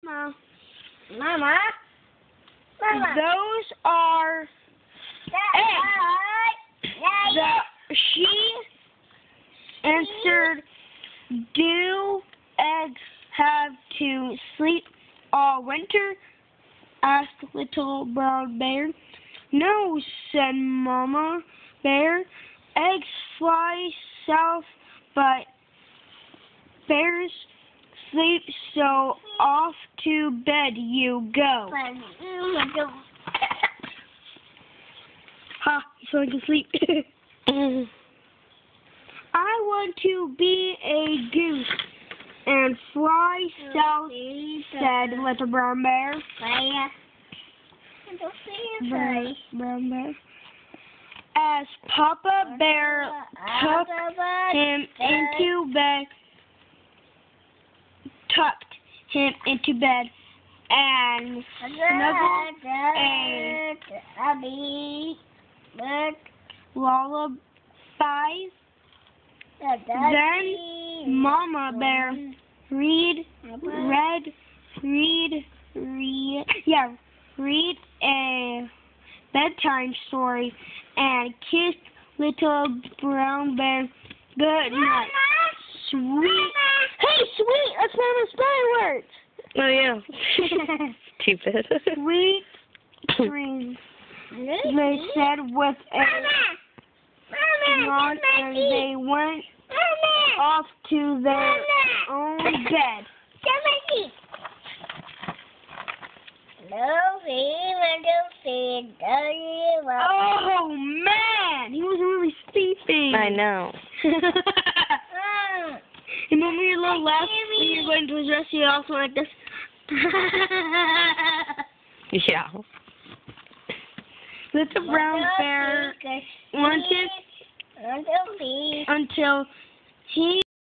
Mama. Mama? Mama? Those are eggs. She answered, do eggs have to sleep all winter? Asked Little Brown Bear. No, said Mama Bear. Eggs fly south, but bears sleep, so off to bed you go. Ha, so I can sleep. I want to be a goose and fly south, said Little Brown Bear. Brown Bear. As Papa Bear took him into bed, tucked him into bed, and snuggled a lullaby. Then Mama Bear read a bedtime story and kissed Little Brown Bear good night. Sweet. Hey, sweet! That's not a spelling word. Oh, yeah. Stupid. Sweet dreams, they said with a nod, and they went off to their own bed. Oh, man! He was really sleeping. I know. And when we were a little left, when you were going to his rest, you also like this. Yeah. Little Brown Bear wanted until he